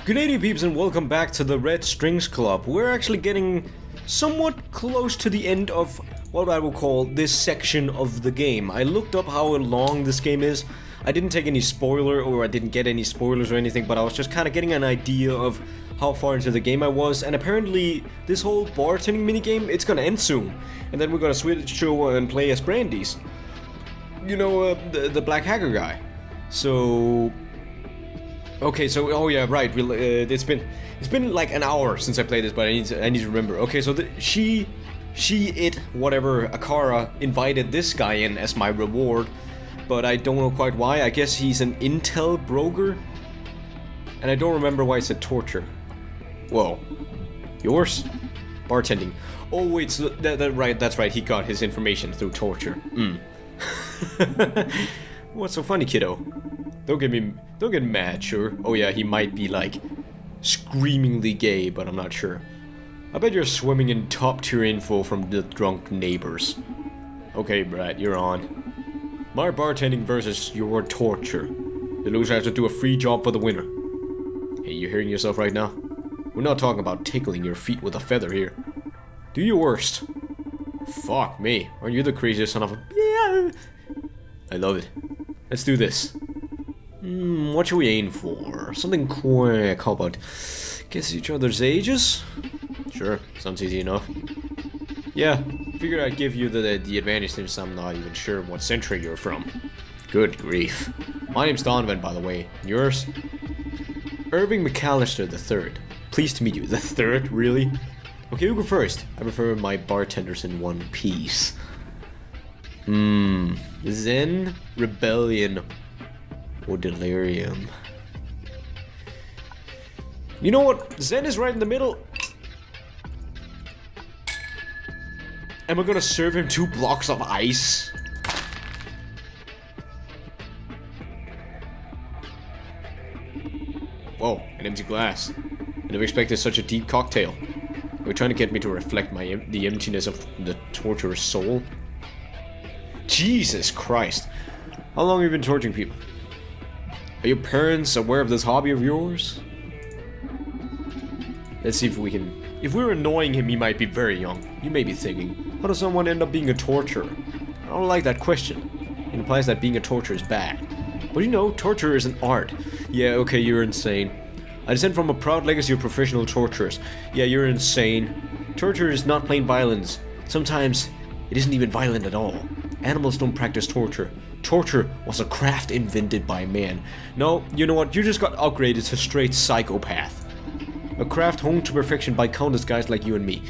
Good day, peeps, and welcome back to the Red Strings Club. We're actually getting somewhat close to the end of what I will call this section of the game. I looked up how long this game is. I didn't take any spoiler, or I didn't get any spoilers or anything, but I was just kind of getting an idea of how far into the game I was, and apparently this whole bartending minigame, it's gonna end soon. And then we're gonna switch over and play as Brandy's. You know, the black hacker guy. So... Okay, so oh yeah, right. It's been like an hour since I played this, but I need to remember. Okay, so whatever Akara invited this guy in as my reward, but I don't know quite why. I guess he's an intel broker, and I don't remember why it said torture. Whoa, yours? Bartending. Oh wait, so right. That's right. He got his information through torture. What's so funny, kiddo? Don't get mad, sure. Oh yeah, he might be like screamingly gay, but I'm not sure. I bet you're swimming in top tier info from the drunk neighbors. Okay, Brad, you're on. My bartending versus your torture. The loser has to do a free job for the winner. Hey, you hearing yourself right now? We're not talking about tickling your feet with a feather here. Do your worst. Fuck me, aren't you the craziest son of a... Yeah. I love it. Let's do this. What should we aim for? Something quick. How about guess each other's ages? Sure, sounds easy enough. Yeah, figured I'd give you the advantage since I'm not even sure what century you're from. Good grief. My name's Donovan, by the way. And yours? Irving McAllister III. Pleased to meet you. The third? Really? Okay, who go first? I prefer my bartenders in one piece. Zen, Rebellion, or Delirium. You know what? Zen is right in the middle. Am I gonna serve him 2 blocks of ice? Whoa, an empty glass. I never expected such a deep cocktail. Are you trying to get me to reflect the emptiness of the torturer's soul? Jesus Christ. How long have you been torturing people? Are your parents aware of this hobby of yours? Let's see if we can... If we're annoying him, he might be very young. You may be thinking, how does someone end up being a torturer? I don't like that question. It implies that being a torturer is bad. But you know, torture is an art. Yeah, okay, you're insane. I descend from a proud legacy of professional torturers. Yeah, you're insane. Torture is not plain violence. Sometimes, it isn't even violent at all. Animals don't practice torture. Torture was a craft invented by man. No, you know what? You just got upgraded to straight psychopath. A craft honed to perfection by countless guys like you and me.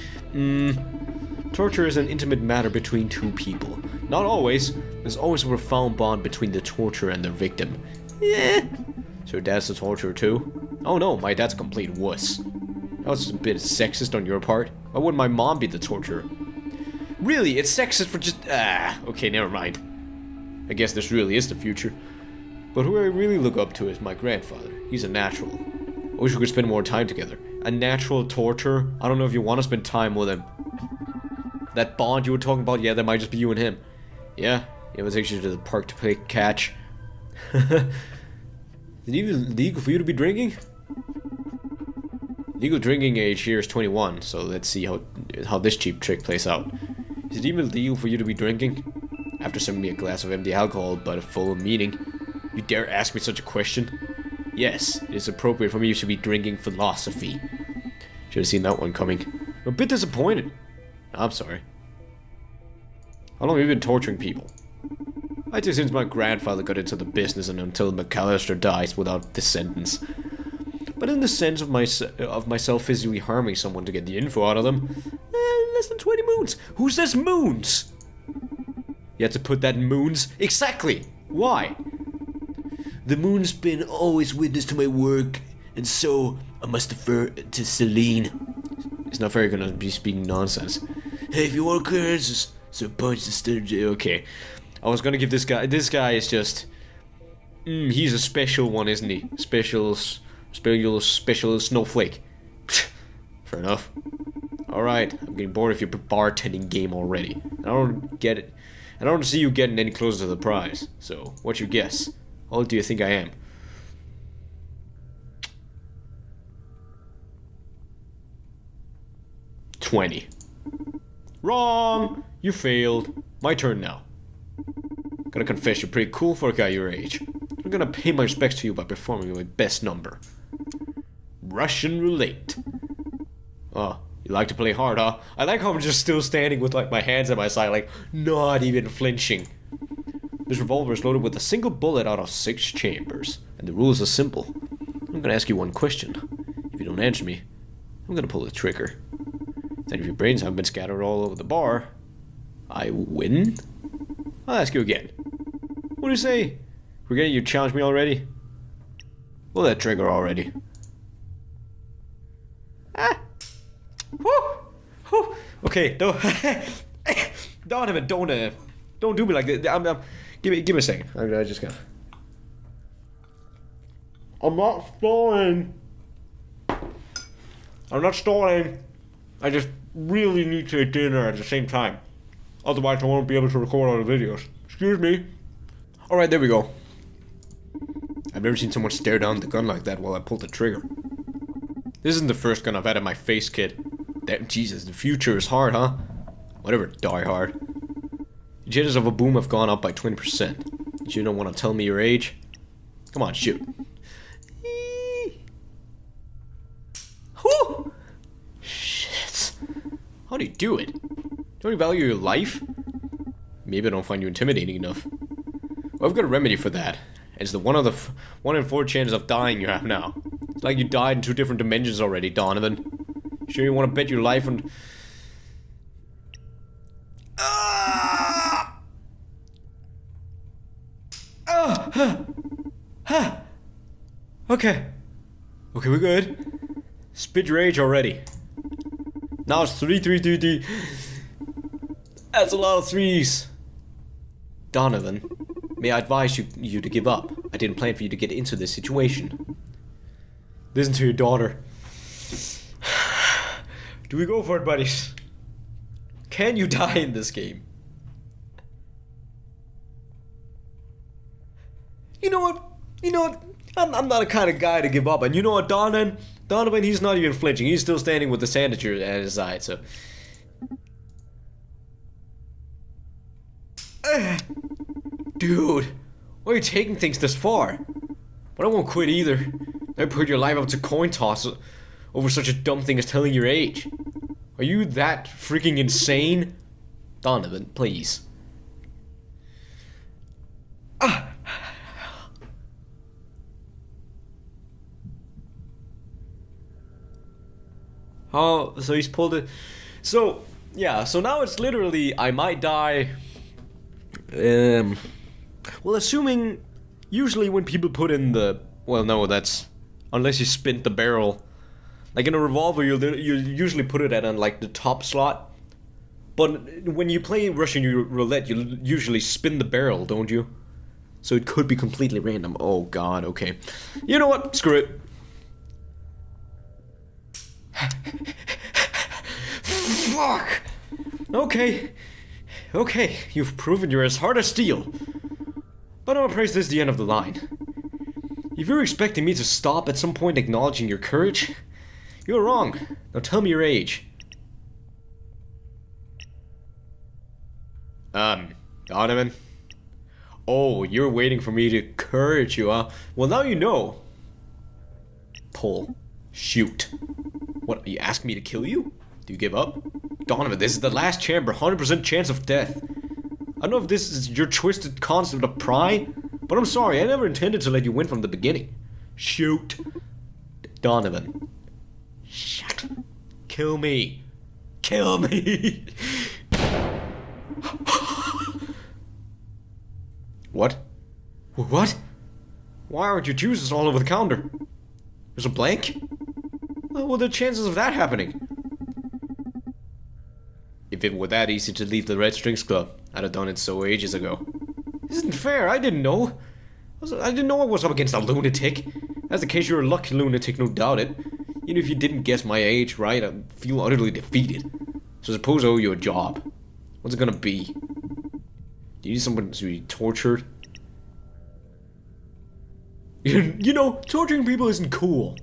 Torture is an intimate matter between 2 people. Not always. There's always a profound bond between the torturer and their victim. So your dad's the torturer too? Oh no, my dad's a complete wuss. That was a bit sexist on your part. Why wouldn't my mom be the torturer? Really, it's sexist for just... okay, never mind. I guess this really is the future. But who I really look up to is my grandfather. He's a natural. I wish we could spend more time together. A natural torturer? I don't know if you want to spend time with him. That bond you were talking about, yeah, that might just be you and him. Yeah, it was actually to the park to play catch. Is it even legal for you to be drinking? Legal drinking age here is 21, so let's see how this cheap trick plays out. Is it even legal for you to be drinking? After serving me a glass of empty alcohol but full of meaning, you dare ask me such a question? Yes, it is appropriate for me to be drinking philosophy. Should have seen that one coming. I'm a bit disappointed. I'm sorry. How long have you been torturing people? I'd say since my grandfather got into the business and until McAllister dies without descendants. But in the sense of myself physically harming someone to get the info out of them, less than 20 moons. Who says moons? You had to put that in moons? Exactly! Why? The moon's been always witness to my work, and so I must defer to Celine. He's not very gonna be speaking nonsense. Hey, if you want clearances, so punch the sturgeon. Okay. I was gonna give this guy is just... he's a special one, isn't he? Special snowflake. Fair enough. Alright, I'm getting bored of your bartending game already. I don't get it. I don't see you getting any closer to the prize. So, what's your guess? How old do you think I am? 20. Wrong! You failed. My turn now. Gotta confess, you're pretty cool for a guy your age. I'm gonna pay my respects to you by performing my best number. Russian roulette. Oh, you like to play hard, huh? I like how I'm just still standing with like my hands at my side, like not even flinching. This revolver is loaded with a single bullet out of 6 chambers, and the rules are simple. I'm gonna ask you one question. If you don't answer me, I'm gonna pull the trigger. Then if your brains haven't been scattered all over the bar, I win? I'll ask you again. What do you say? Forgetting you challenged me already? Pull that trigger already. Ah! Woo! Woo! Okay, no. Donovan, don't do me like that. Give me a second. I just gotta. I'm not stalling. I'm not stalling. I just really need to eat dinner at the same time. Otherwise, I won't be able to record all the videos. Excuse me. Alright, there we go. I've never seen someone stare down the gun like that while I pulled the trigger. This isn't the first gun I've had in my face, kid. Damn, Jesus, the future is hard, huh? Whatever, die hard. The chances of a boom have gone up by 20%. You don't want to tell me your age? Come on, shoot. Whew! Shit. How do you do it? Don't you value your life? Maybe I don't find you intimidating enough. Well, I've got a remedy for that. It's the 1 in 4 chance of dying you have now. It's like you died in 2 different dimensions already, Donovan. Sure you want to bet your life on... Okay. Okay, we're good. Spit your age already. Now it's 3, 3, 3, 3. That's a lot of 3s. Donovan, may I advise you to give up? I didn't plan for you to get into this situation. Listen to your daughter. Do we go for it, buddies? Can you die in this game? You know what? I'm not the kind of guy to give up. And you know what, Donovan, he's not even flinching. He's still standing with the sanditure at his side, so... Dude, why are you taking things this far? But I won't quit either. I put your life up to coin toss over such a dumb thing as telling your age. Are you that freaking insane? Donovan, please. Oh, so he's pulled it. So, yeah, so now it's literally, I might die. Well, assuming, usually when people put in the, well, no, that's, unless you spin the barrel. Like in a revolver, you usually put it at like the top slot. But when you play Russian roulette, you usually spin the barrel, don't you? So it could be completely random. Oh god, okay. You know what? Screw it. Fuck! Okay. Okay, you've proven you're as hard as steel. But I'm afraid this is the end of the line. If you're expecting me to stop at some point acknowledging your courage, you're wrong. Now tell me your age. Donovan? Oh, you're waiting for me to encourage you, huh? Well, now you know. Pull. Shoot. What, are you asking me to kill you? Do you give up? Donovan, this is the last chamber, 100% chance of death. I don't know if this is your twisted concept of pride, but I'm sorry, I never intended to let you win from the beginning. Shoot. Donovan. Shut. Kill me. Kill me. What? What? Why aren't your juices all over the counter? There's a blank? What were the chances of that happening? If it were that easy to leave the Red Strings Club, I'd have done it so ages ago. This isn't fair, I didn't know. I didn't know I was up against a lunatic. That's the case, you're a lucky lunatic, no doubt it. Even if you didn't guess my age right, I feel utterly defeated. So suppose I owe you a job. What's it gonna be? Do you need someone to be tortured? You know, torturing people isn't cool.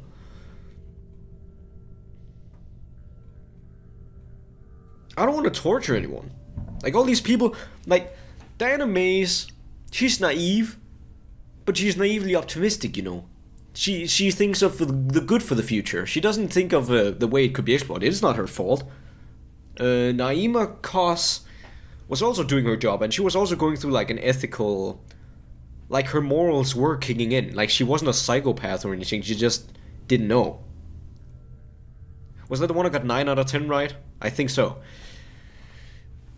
I don't want to torture anyone. Like, all these people, like, Diana Mays, she's naive, but she's naively optimistic, you know. She thinks of the good for the future. She doesn't think of the way it could be exploited. It's not her fault. Naima Koss was also doing her job, and she was also going through, like, an ethical... Like, her morals were kicking in. Like, she wasn't a psychopath or anything, she just didn't know. Was that the one I got 9 out of 10 right? I think so.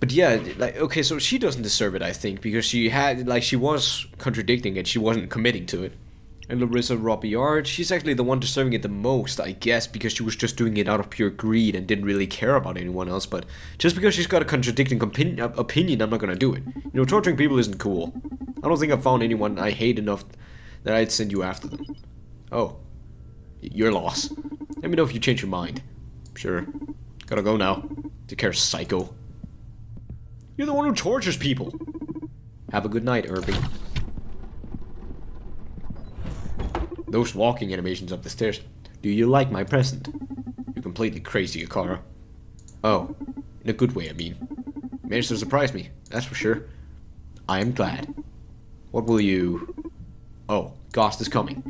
But yeah, like, okay, so she doesn't deserve it, I think, because she had, like, she was contradicting it, she wasn't committing to it. And Larissa Robillard, she's actually the one deserving it the most, I guess, because she was just doing it out of pure greed and didn't really care about anyone else, but just because she's got a contradicting opinion, I'm not gonna do it. You know, torturing people isn't cool. I don't think I've found anyone I hate enough that I'd send you after them. Oh. Your loss. Let me know if you change your mind. Sure. Gotta go now. Take care, psycho. You're the one who tortures people. Have a good night, Irving. Those walking animations up the stairs. Do you like my present? You're completely crazy, Akara. Oh, in a good way, I mean. Managed to surprise me, that's for sure. I am glad. What will you... Oh, Ghost is coming.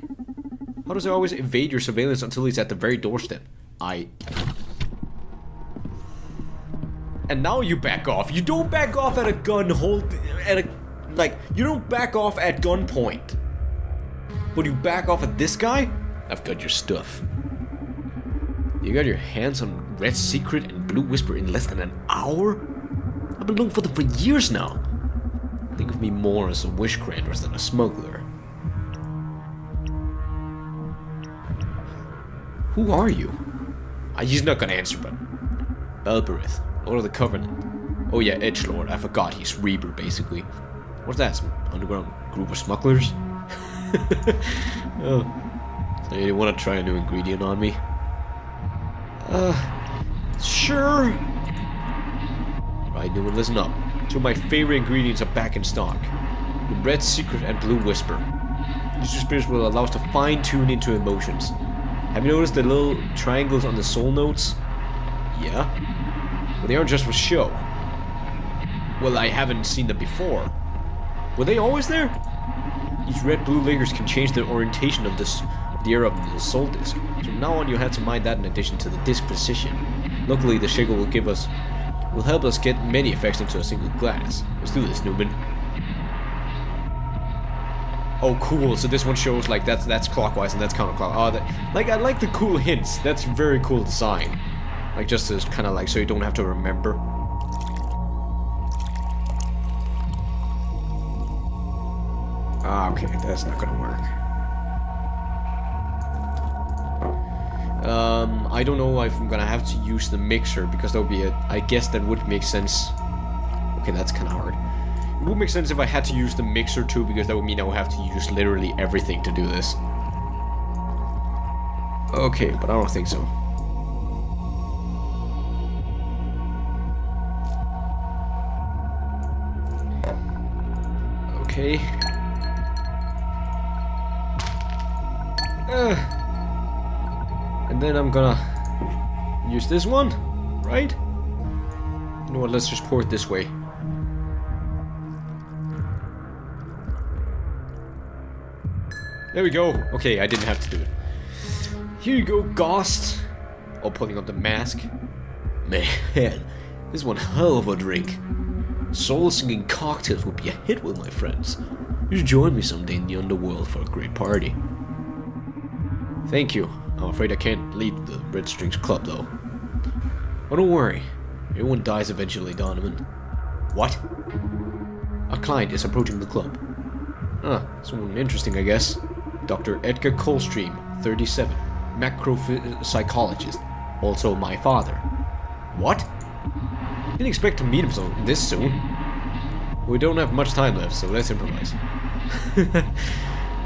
How does he always evade your surveillance until he's at the very doorstep? And now you back off. You don't back off at a gun you don't back off at gunpoint. But you back off at this guy? I've got your stuff. You got your hands on Red Secret and Blue Whisper in less than an hour? I've been looking for them for years now. Think of me more as a wish granter than a smuggler. Who are you? He's not gonna answer, but... Belberith, Lord of the Covenant. Oh yeah, Edgelord, I forgot, he's Reaper, basically. What's that, some underground group of smugglers? Oh. So you want to try a new ingredient on me? Sure. Right, Newman, listen up. Two of my favorite ingredients are back in stock. The Red Secret and Blue Whisper. These two spirits will allow us to fine-tune into emotions. Have you noticed the little triangles on the soul notes? Yeah. Well, they aren't just for show. Well, I haven't seen them before. Were they always there? These red-blue layers can change the orientation of the area of the soul disc. So from now on, you'll have to mind that in addition to the disc position. Luckily, the shaker will help us get many effects into a single glass. Let's do this, Newman. Oh, cool. So this one shows like that's clockwise and that's counterclockwise. Oh, I like the cool hints. That's very cool design. Like just as kind of like so you don't have to remember. Ah, okay, that's not gonna work. I don't know if I'm gonna have to use the mixer because that would be I guess that would make sense. Okay, that's kind of hard. It would make sense if I had to use the mixer too, because that would mean I would have to use literally everything to do this. Okay, but I don't think so. Okay. And then I'm gonna use this one, right? You know what, let's just pour it this way. There we go. Okay, I didn't have to do it. Here you go, Ghost. Oh, pulling up the mask. Man, this is one hell of a drink. Soul-singing cocktails would be a hit with my friends. You should join me someday in the underworld for a great party. Thank you. I'm afraid I can't lead the Red Strings Club, though. Oh, don't worry. Everyone dies eventually, Donovan. What? A client is approaching the club. Ah, someone interesting, I guess. Dr. Edgar Coldstream, 37. Macropsychologist. Also my father. What? Didn't expect to meet him this soon. We don't have much time left, so let's improvise.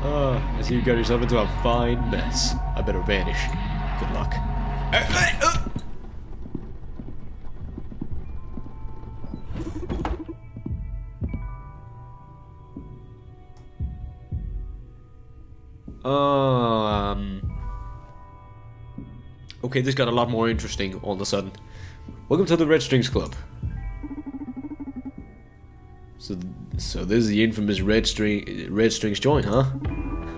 I see you got yourself into a fine mess. I better vanish. Good luck. Okay, this got a lot more interesting all of a sudden. Welcome to the Red Strings Club. So this is the infamous Red Strings joint, huh?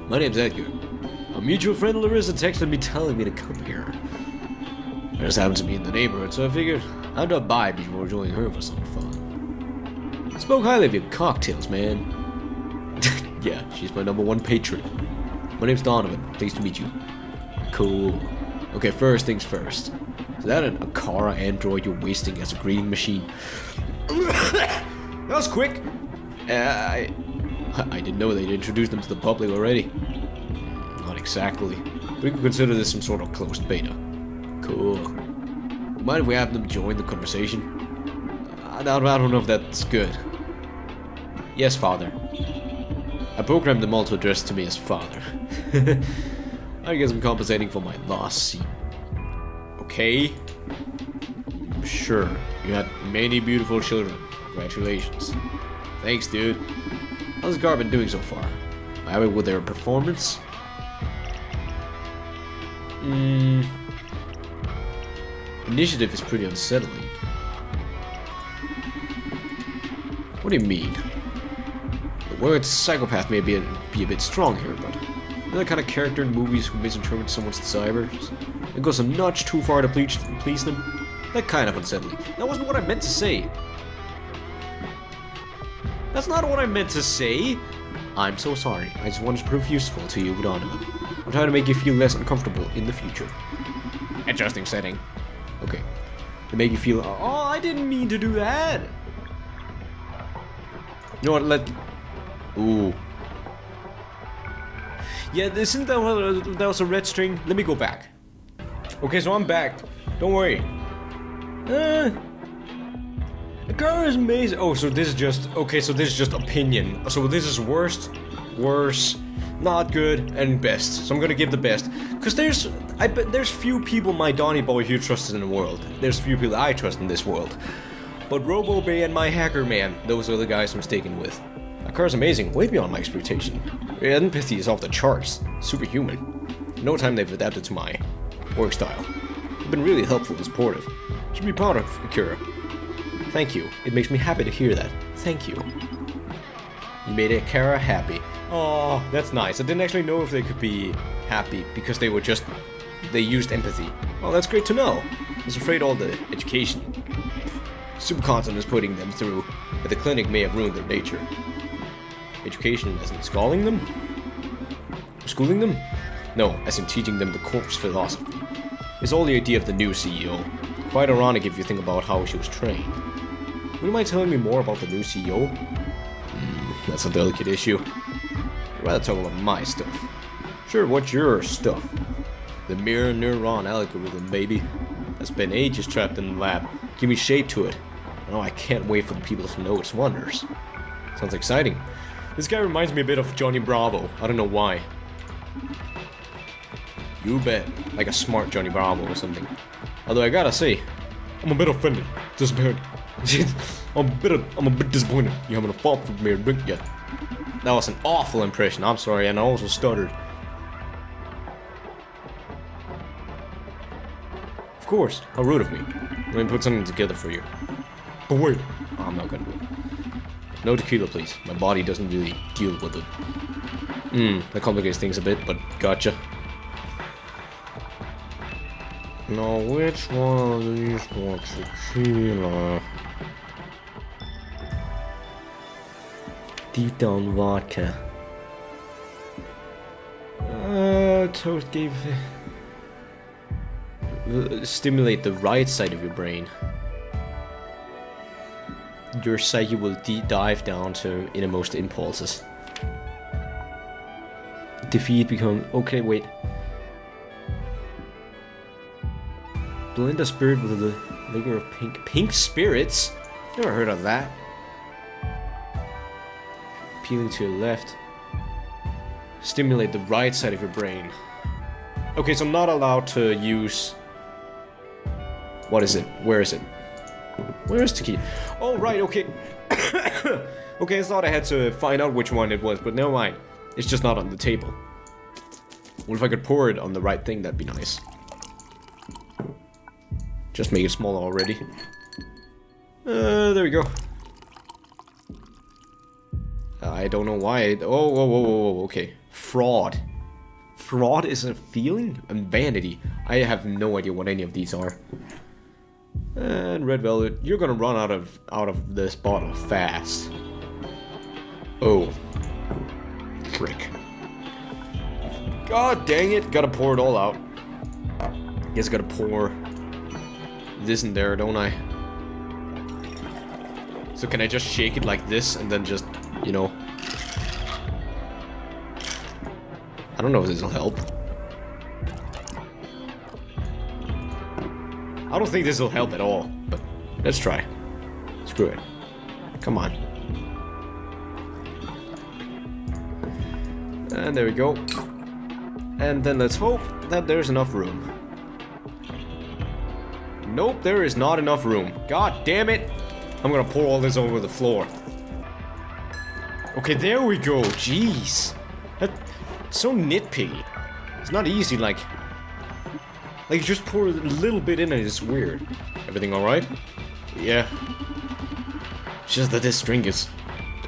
My name's Edgar. A mutual friend Larissa texted me telling me to come here. I just happened to be in the neighborhood, so I figured I'd drop by before joining her for some fun. Spoke highly of your cocktails, man. Yeah, she's my #1 patron. My name's Donovan. Pleased to meet you. Cool. Okay, first things first. Is that a Kara android you're wasting as a greeting machine? That was quick! I didn't know they'd introduced them to the public already. Not exactly. We could consider this some sort of closed beta. Cool. Mind if we have them join the conversation? I don't know if that's good. Yes, father. I programmed them all to address to me as father. I guess I'm compensating for my lost seat. Okay. Sure. You had many beautiful children. Congratulations. Thanks, dude. How's Gar been doing so far? Happy with their performance? Initiative is pretty unsettling. What do you mean? The word psychopath may be a bit strong here, but you know that kind of character in movies who misinterprets someone's desires and goes a notch too far to please them? That kind of unsettling. That wasn't what I meant to say. That's not what I meant to say. I'm so sorry. I just wanted to prove useful to you, Donovan. I'm trying to make you feel less uncomfortable in the future. Adjusting setting. Okay. To make you feel, oh, I didn't mean to do that. You know what, ooh. Yeah, isn't that was a red string? Let me go back. Okay, so I'm back. Don't worry. The car is amazing. Oh, so this is just... Okay, so this is just opinion. So this is worst, worse, not good, and best. So I'm gonna give the best. Because I bet there's few people my Donny boy here trusted in the world. There's few people I trust in this world. But Robo Bay and my hacker man, those are the guys I'm sticking with. That car is amazing, way beyond my expectation. Your empathy is off the charts. Superhuman. In no time they've adapted to my work style. They've been really helpful and supportive. You should be proud of Akira. Thank you. It makes me happy to hear that. Thank you. You made Akira happy. Oh, that's nice. I didn't actually know if they could be happy because they used empathy. Well, that's great to know. I was afraid all the education Supercontinent is putting them through at the clinic may have ruined their nature. Education as in schooling them? Schooling them? No, as in teaching them the corpse philosophy. It's all the idea of the new CEO. Quite ironic if you think about how she was trained. Would you mind telling me more about the new CEO? That's a delicate issue. I'd rather talk about my stuff. Sure, what's your stuff? The mirror neuron algorithm, baby. That's been ages trapped in the lab. Give me shape to it. Oh, I can't wait for the people to know its wonders. Sounds exciting. This guy reminds me a bit of Johnny Bravo. I don't know why. You bet. Like a smart Johnny Bravo or something. Although I gotta say, I'm a bit offended. Disappointed. I'm a bit disappointed you haven't fought for me yet. That was an awful impression. I'm sorry, and I also stuttered. Of course, how rude of me. Let me put something together for you. But wait, oh, I'm not gonna do it. No tequila, please. My body doesn't really deal with it. That complicates things a bit, but gotcha. Now, which one of these wants tequila? Deep down vodka. Toast gave... stimulate the right side of your brain. Your psyche will dive down to innermost impulses. Defeat become... Okay, wait. Blend a spirit with a liquor of pink... Pink spirits? Never heard of that. Peeling to your left. Stimulate the right side of your brain. Okay, so I'm not allowed to use... What is it? Where is it? Where is tequila? Oh, right, okay. Okay, I thought I had to find out which one it was, but never mind. It's just not on the table. What if I could pour it on the right thing? That'd be nice. Just make it smaller already. There we go. I don't know why. Oh, whoa, whoa, whoa, whoa, okay. Fraud. Fraud is a feeling? And vanity. I have no idea what any of these are. And red velvet. You're gonna run out of this bottle fast. Oh. Frick. God dang it. Gotta pour it all out. Guess gotta pour this in there, don't I? So can I just shake it like this and then just, you know... I don't know if this will help. I don't think this will help at all, but let's try. Screw it. Come on. And there we go. And then let's hope that there's enough room. Nope, there is not enough room. God damn it! I'm gonna pour all this over the floor. Okay, there we go. Jeez. That's so nitpicky. It's not easy, like you just pour a little bit in and it's weird. Everything alright? Yeah. It's just that this drink is...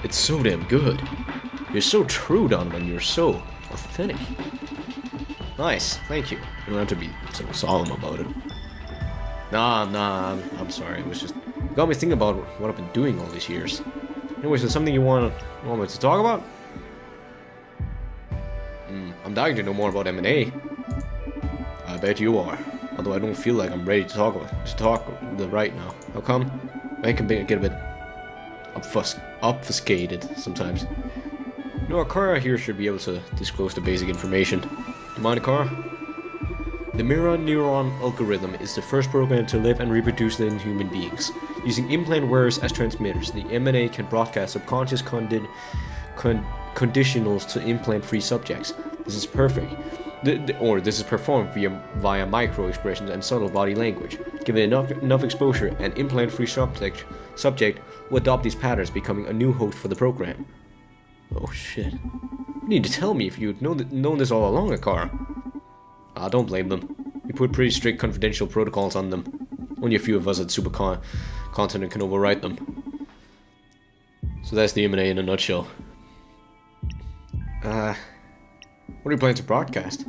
it's so damn good. You're so true, Donovan. You're so authentic. Nice, thank you. You don't have to be so solemn about it. Nah, I'm sorry. It was just... it got me thinking about what I've been doing all these years. Anyways, is something you want me to talk about? I'm dying to know more about M&A. I bet you are. Although I don't feel like I'm ready to talk right now. How come? I can get a bit obfuscated sometimes. You know, Akara here should be able to disclose the basic information. Do you mind, Akara? The mirror neuron algorithm is the first program to live and reproduce in human beings. Using implant wearers as transmitters, the M&A can broadcast subconscious conditionals to implant-free subjects. This is perfect. This is performed via micro-expressions and subtle body language. Given enough exposure, an implant-free subject will adopt these patterns, becoming a new host for the program. Oh shit. You need to tell me if you'd known this all along, Akara. Don't blame them. We put pretty strict confidential protocols on them. Only a few of us at Supercontinent can overwrite them. So that's the M&A in a nutshell. What are you planning to broadcast?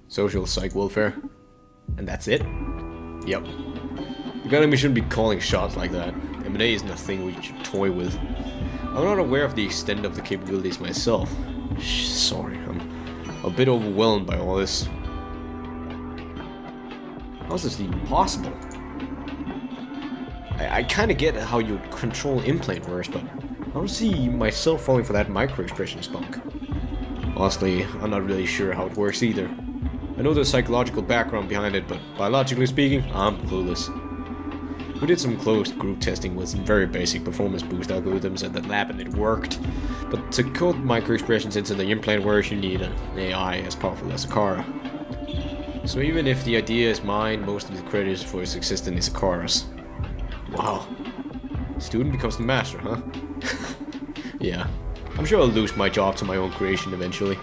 Social psych welfare. And that's it? Yep. The Academy shouldn't be calling shots like that. M&A isn't a thing we should toy with. I'm not aware of the extent of the capabilities myself. Sorry, I'm a bit overwhelmed by all this. How's this even possible? I kinda get how you control implant wearers, but I don't see myself falling for that micro-expression spunk. Honestly, I'm not really sure how it works either. I know the psychological background behind it, but biologically speaking, I'm clueless. We did some closed group testing with some very basic performance boost algorithms at the lab and it worked. But to code microexpressions into the implant wearers, you need an AI as powerful as Akara. So even if the idea is mine, most of the credit for its existence is Akara's. Wow. Student becomes the master, huh? Yeah. I'm sure I'll lose my job to my own creation eventually.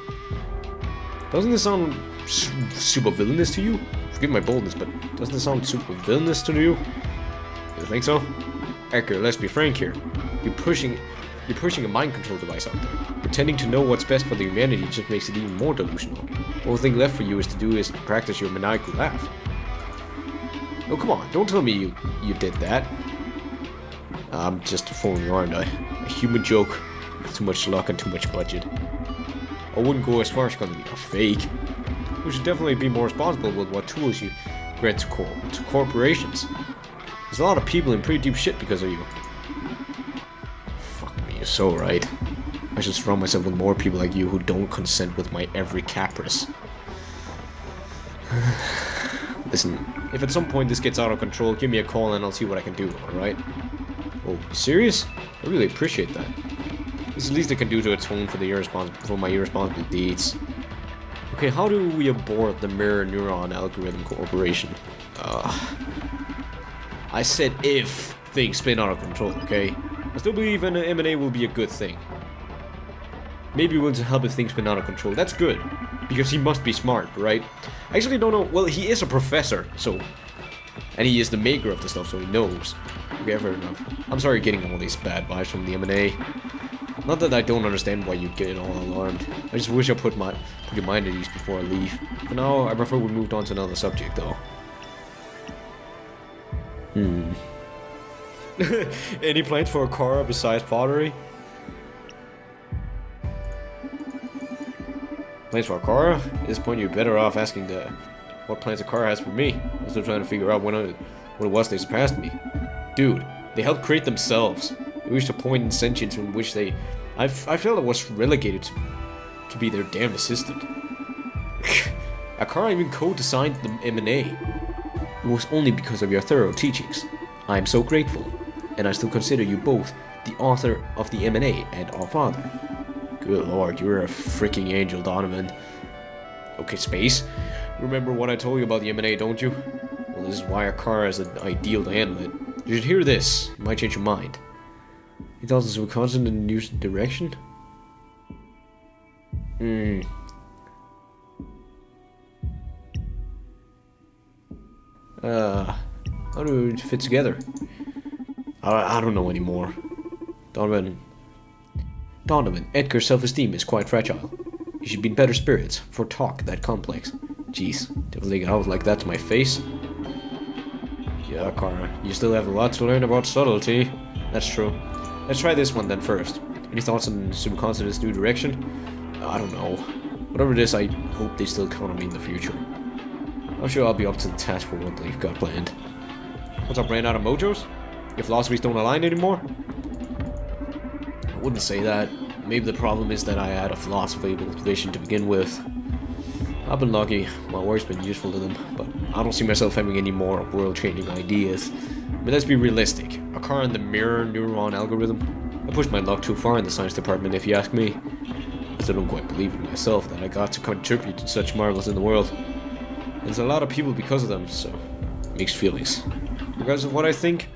Doesn't this sound super villainous to you? Forgive my boldness, but doesn't this sound super villainous to you? You think so? Edgar, let's be frank here. You're pushing a mind control device out there. Pretending to know what's best for the humanity just makes it even more delusional. The only thing left for you is to practice your maniacal laugh. Oh, come on, don't tell me you did that. I'm just fooling around, aren't I? A human joke with too much luck and too much budget. I wouldn't go as far as calling it a fake. We should definitely be more responsible with what tools you grant to corporations. There's a lot of people in pretty deep shit because of you. Fuck me, you're so right. I should surround myself with more people like you who don't consent with my every caprice. Listen, if at some point this gets out of control, give me a call and I'll see what I can do, alright? Oh, you serious? I really appreciate that. It's the least I can do to atone for my irresponsible deeds. Okay, how do we abort the mirror neuron algorithm corporation? I said if things spin out of control, okay? I still believe an M&A will be a good thing. Maybe willing to help if things spin out of control. That's good. Because he must be smart, right? I actually don't know. Well, he is a professor, so And he is the maker of the stuff, so he knows. Okay, fair enough. I'm sorry getting all these bad vibes from the M&A. Not that I don't understand why you get all alarmed. I just wish I put your mind at ease before I leave. For now, I prefer we moved on to another subject, though. Any plans for a car besides pottery? Plans for a car? At this point, you're better off asking what plans a car has for me. I'm still trying to figure out what it was they surpassed me. Dude, they helped create themselves. They reached a point in sentience in which I felt it was relegated to be their damn assistant. A car even co-designed the M&A. It was only because of your thorough teachings. I am so grateful, and I still consider you both the author of the M&A and our father. Good lord, you're a freaking angel, Donovan. Okay, Space. Remember what I told you about the M&A, don't you? Well, this is why a car is an ideal to handle it. You should hear this. It might change your mind. 8,000 were constant in a new direction? How do it fit together? I don't know anymore. Donovan, Edgar's self-esteem is quite fragile. You should be in better spirits for talk that complex. Jeez, don't think I was like that to my face. Yeah, Kara, you still have a lot to learn about subtlety. That's true. Let's try this one then first. Any thoughts on Subconscious's new direction? I don't know. Whatever it is, I hope they still count on me in the future. I'm sure I'll be up to the task for what they've got planned. What's up, ran out of mojos? Your philosophies don't align anymore? I wouldn't say that. Maybe the problem is that I had a philosophy with vision to begin with. I've been lucky, my work's been useful to them, but I don't see myself having any more world-changing ideas. But let's be realistic. A car in the mirror neuron algorithm? I pushed my luck too far in the science department if you ask me. I still don't quite believe in myself that I got to contribute to such marvels in the world. There's a lot of people because of them, so mixed feelings. Regardless of what I think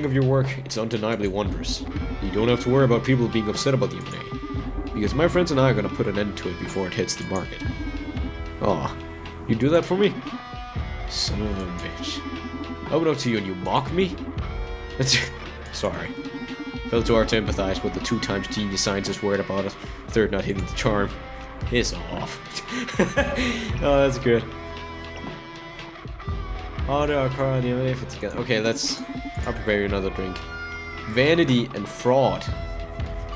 of your work, it's undeniably wondrous. You don't have to worry about people being upset about the M&A, because my friends and I are gonna put an end to it before it hits the market. Aw, you do that for me? Son of a bitch. I went up to you and you mock me? Sorry. Felt too hard to empathize with the 2x genius scientist worried about it. Third not hitting the charm. Piss off. Oh, that's good. How do our car and the M&A fit together? Okay, I'll prepare you another drink. Vanity and fraud.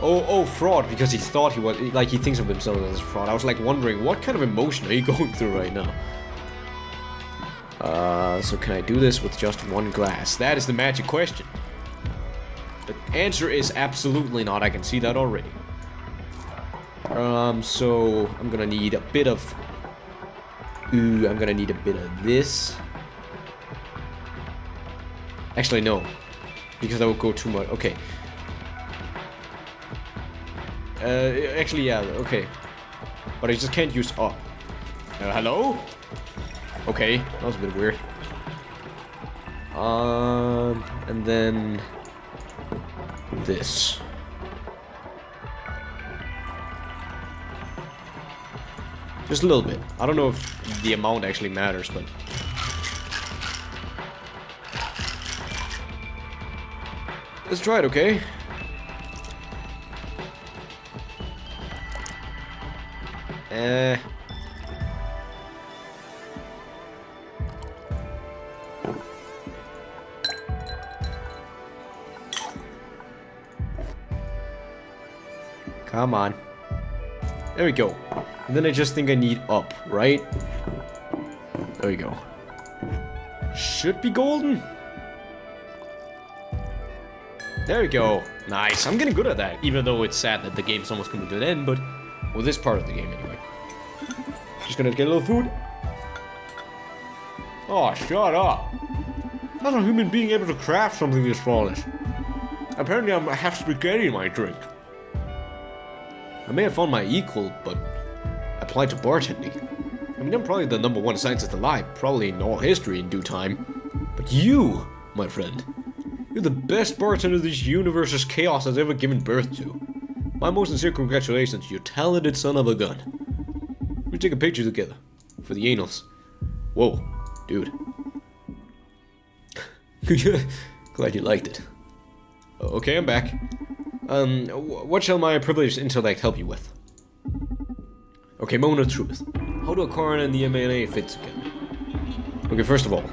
Oh, fraud, because he thought he was, like, he thinks of himself as a fraud. I was, like, wondering, what kind of emotion are you going through right now? So can I do this with just one glass? That is the magic question. The answer is absolutely not. I can see that already. So I'm gonna need a bit of... I'm gonna need a bit of this. Actually, no. Because that would go too much. Okay. Actually, yeah, okay. But I just can't use up. Hello? Okay, that was a bit weird. And then... this. Just a little bit. I don't know if the amount actually matters, but... let's try it, okay? Come on. There we go. And then I just think I need up, right? There we go. Should be golden. There we go. Nice. I'm getting good at that. Even though it's sad that the game's almost coming to an end, but... well, this part of the game anyway. Just gonna get a little food. Oh, shut up. How's a human being able to craft something this flawless? Apparently I have spaghetti in my drink. I may have found my equal, but applied to bartending. I mean, I'm probably the #1 scientist alive, probably in all history in due time. But you, my friend, you're the best bartender this universe's chaos has ever given birth to. My most sincere congratulations, you talented son of a gun. We take a picture together, for the annals. Whoa, dude. Glad you liked it. Okay, I'm back. What shall my privileged intellect help you with? Okay, moment of truth. How do a coroner and the M&A fit together? Okay, first of all,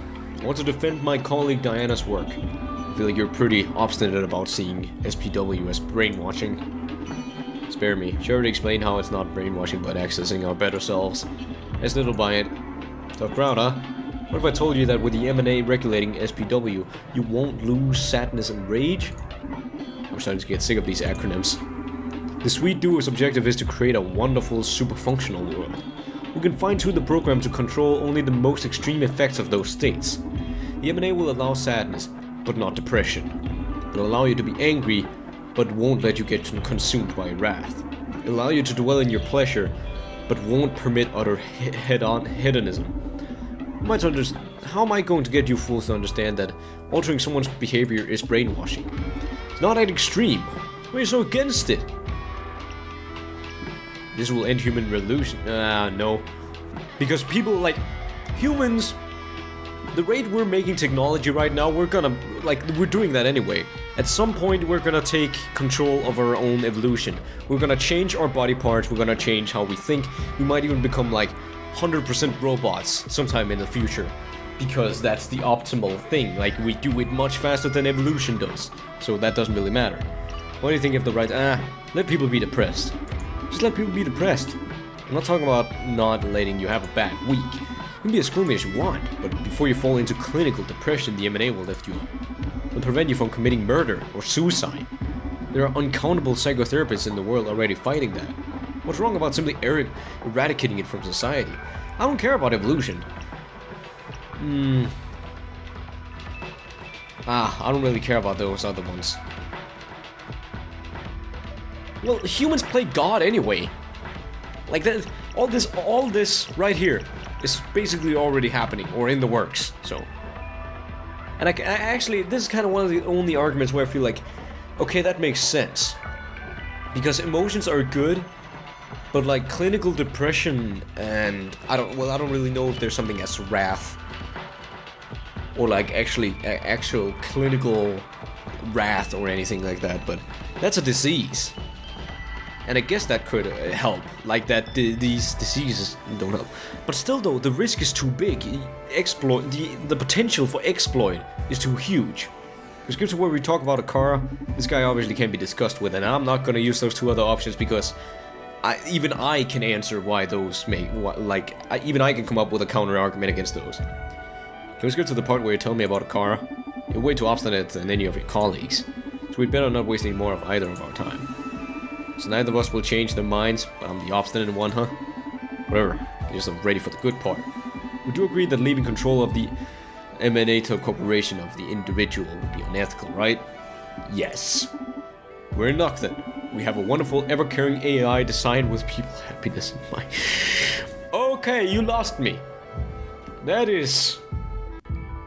I want to defend my colleague Diana's work. I feel like you're pretty obstinate about seeing SPW as brainwashing. Spare me. She already explained how it's not brainwashing but accessing our better selves. As little by it. Tough crowd, huh? What if I told you that with the M&A regulating SPW, you won't lose sadness and rage? I'm starting to get sick of these acronyms. The sweet duo's objective is to create a wonderful, super-functional world. We can fine-tune the program to control only the most extreme effects of those states. The M&A will allow sadness, but not depression. It'll allow you to be angry, but won't let you get consumed by wrath. It'll allow you to dwell in your pleasure, but won't permit utter hedonism. How am I going to get you fools to understand that altering someone's behavior is brainwashing? It's not that extreme. Why are you so against it? This will end human revolution. No. Because people, like, humans, the rate we're making technology right now, we're doing that anyway. At some point, we're gonna take control of our own evolution. We're gonna change our body parts, we're gonna change how we think. We might even become, like, 100% robots sometime in the future. Because that's the optimal thing. Like, we do it much faster than evolution does. So that doesn't really matter. What do you think of the right? Let people be depressed. Just let people be depressed. I'm not talking about not letting you have a bad week. You can be as gloomy as you want, but before you fall into clinical depression, the M&A will lift you up. It'll prevent you from committing murder or suicide. There are uncountable psychotherapists in the world already fighting that. What's wrong about simply eradicating it from society? I don't care about evolution. I don't really care about those other ones. Well, humans play God anyway. Like that, all this right here is basically already happening or in the works. So, and I actually, this is kind of one of the only arguments where I feel like, okay, that makes sense, because emotions are good, but like clinical depression and I don't really know if there's something as wrath or like actual clinical wrath or anything like that, but that's a disease. And I guess that could help, like that these diseases don't help. But still though, the risk is too big. The potential for exploit is too huge. Because given to where we talk about a car, this guy obviously can't be discussed with, and I'm not gonna use those two other options because even I can answer why those make, even I can come up with a counter argument against those. Can we skip to the part where you tell me about a car? You're way too obstinate than any of your colleagues, so we'd better not waste any more of either of our time. So neither of us will change their minds, but I'm the obstinate one, huh? Whatever, you're just ready for the good part. Would you agree that leaving control of the M&A to a corporation of the individual would be unethical, right? Yes. We're in luck then. We have a wonderful, ever-caring AI designed with people's happiness in mind. Okay, you lost me. That is...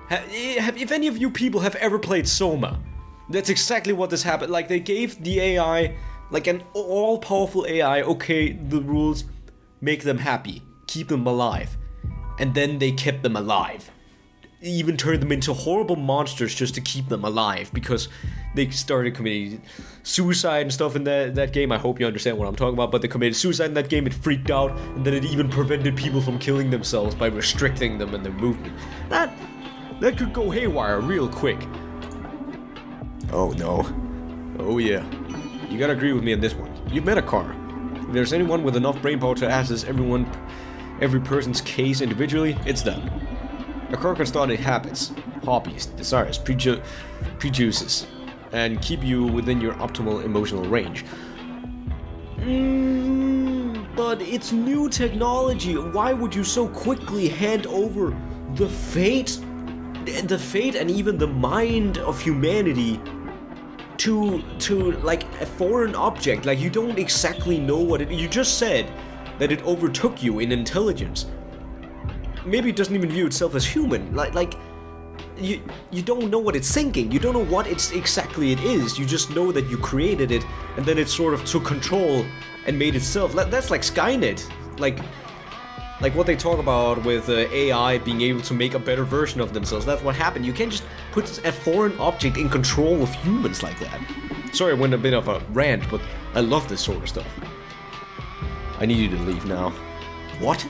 If any of you people have ever played Soma, that's exactly what this happened. Like, they gave the AI... like an all-powerful AI, okay, the rules, make them happy, keep them alive. And then they kept them alive. Even turned them into horrible monsters just to keep them alive, because they started committing suicide and stuff in that game. I hope you understand what I'm talking about, but they committed suicide in that game, it freaked out, and then it even prevented people from killing themselves by restricting them in their movement. That could go haywire real quick. Oh no. Oh yeah. You gotta agree with me on this one. You've met a car. If there's anyone with enough brainpower to access every person's case individually, it's them. A car can start habits, hobbies, desires, prejudices, and keep you within your optimal emotional range. But it's new technology. Why would you so quickly hand over the fate and even the mind of humanity to like a foreign object? Like, you don't exactly know what you just said that it overtook you in intelligence. Maybe it doesn't even view itself as human. Like you don't know what it's thinking. You don't know what exactly it is. You just know that you created it, and then it sort of took control and made itself. That's like Skynet. Like, like what they talk about with AI being able to make a better version of themselves. That's what happened. You can't just put a foreign object in control of humans like that. Sorry, I went a bit of a rant, but I love this sort of stuff. I need you to leave now. What?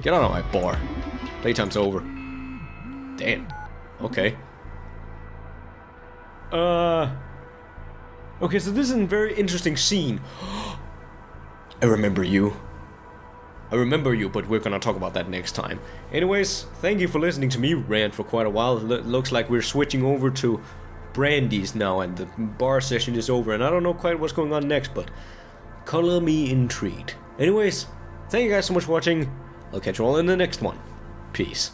Get out of my bar. Playtime's over. Damn. Okay. Okay, so this is a very interesting scene. I remember you. I remember you, but we're gonna talk about that next time. Anyways, thank you for listening to me rant for quite a while. It looks like we're switching over to Brandy's now, and the bar session is over, and I don't know quite what's going on next, but color me intrigued. Anyways, thank you guys so much for watching. I'll catch you all in the next one. Peace.